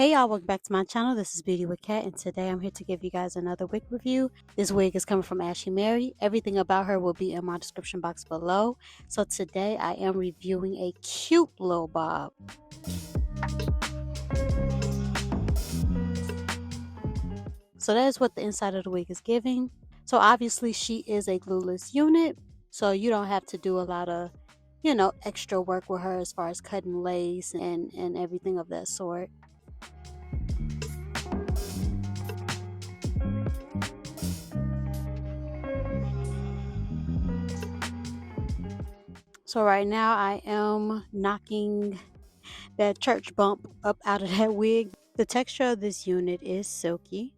Hey y'all, welcome back to my channel. This is Beautyw.cat, and today I'm here to give you guys another wig review. This wig is coming from ASHIMARY. Everything about her will be in my description box below. So today I am reviewing a cute little bob. So that is what the inside of the wig is giving. So obviously she is a glueless unit, so you don't have to do a lot of, extra work with her as far as cutting lace and everything of that sort. So right now I am knocking that church bump up out of that wig. The texture of this unit is silky.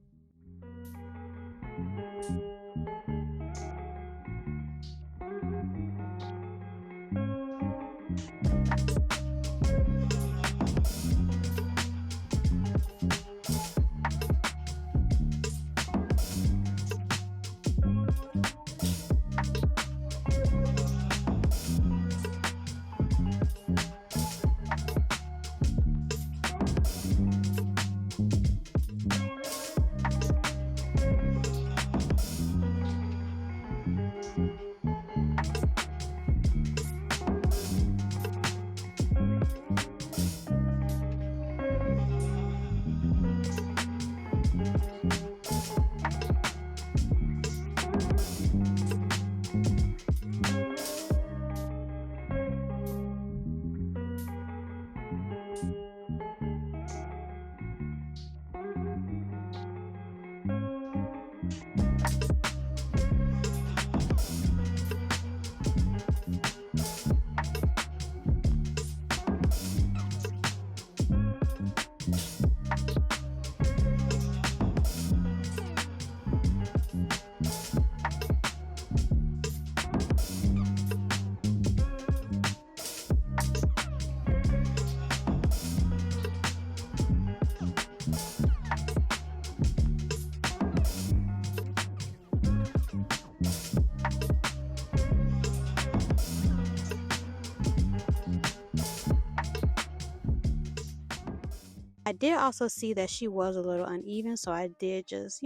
I did also see that she was a little uneven, so I did just,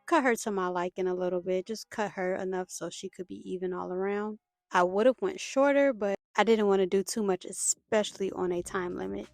cut her to my liking a little bit. Just cut her enough so she could be even all around. I would have went shorter, but I didn't want to do too much, especially on a time limit.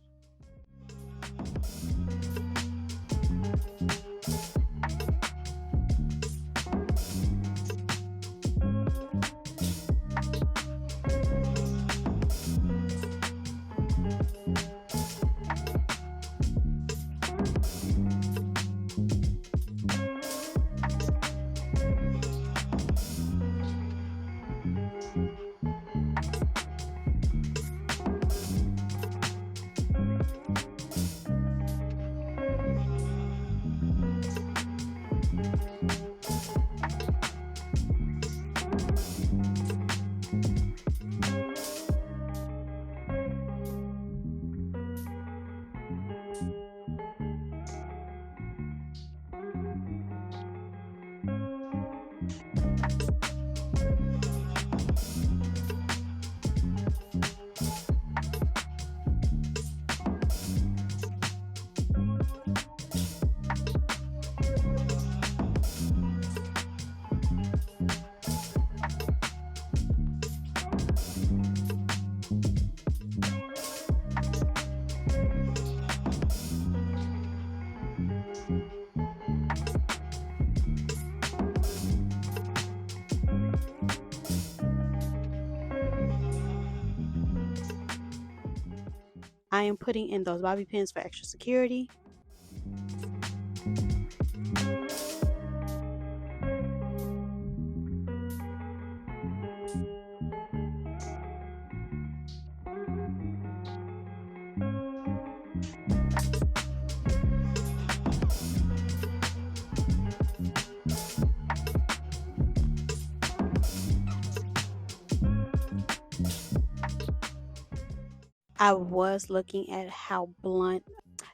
I am putting in those bobby pins for extra security. I was looking at how blunt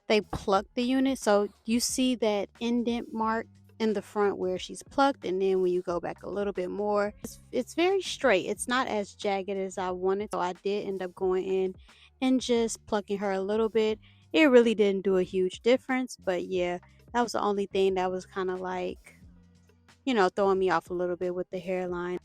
they plucked the unit. So you see that indent mark in the front where she's plucked, and then when you go back a little bit more, it's very straight. It's not as jagged as I wanted, so I did end up going in and just plucking her a little bit it really didn't do a huge difference. But yeah, that was the only thing that was kind of like, throwing me off a little bit with the hairline.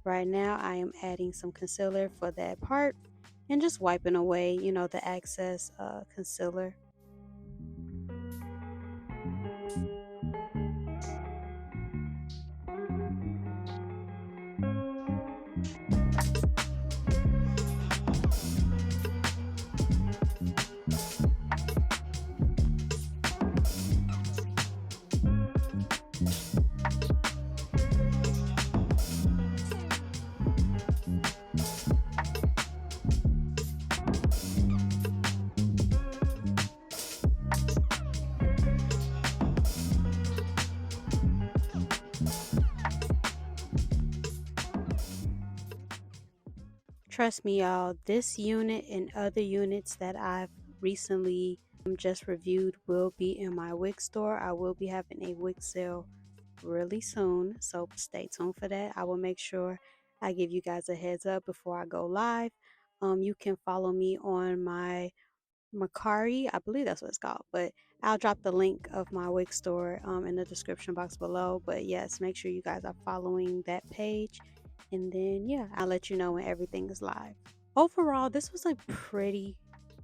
Right now, I am adding some concealer for that part and just wiping away, the excess concealer. Trust me, y'all, this unit and other units that I've recently just reviewed will be in my wig store. I will be having a wig sale really soon, so stay tuned for that. I will make sure I give you guys a heads up before I go live. You can follow me on my Macari, I believe that's what it's called, but I'll drop the link of my wig store in the description box below. But yes, make sure you guys are following that page, and then yeah, I'll let you know when everything is live. Overall, this was a pretty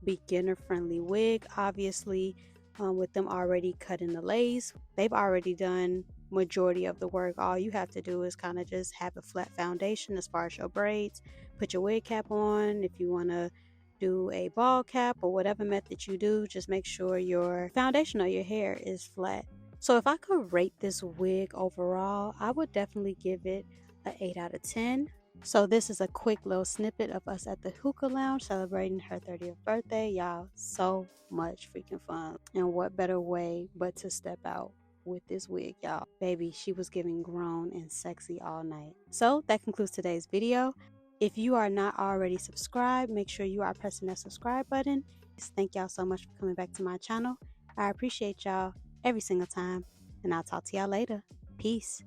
beginner friendly wig. Obviously, with them already cutting the lace, they've already done majority of the work. All you have to do is kind of just have a flat foundation as far as your braids, put your wig cap on. If you want to do a ball cap or whatever method you do, just make sure your foundation or your hair is flat. So if I could rate this wig overall, I would definitely give it an 8 out of 10. So this is a quick little snippet of us at the hookah lounge celebrating her 30th birthday. Y'all, so much freaking fun. And what better way but to step out with this wig, y'all. Baby, she was giving grown and sexy all night. So that concludes today's video. If you are not already subscribed, make sure you are pressing that subscribe button. Thank y'all so much for coming back to my channel. I appreciate y'all every single time, and I'll talk to y'all later. Peace.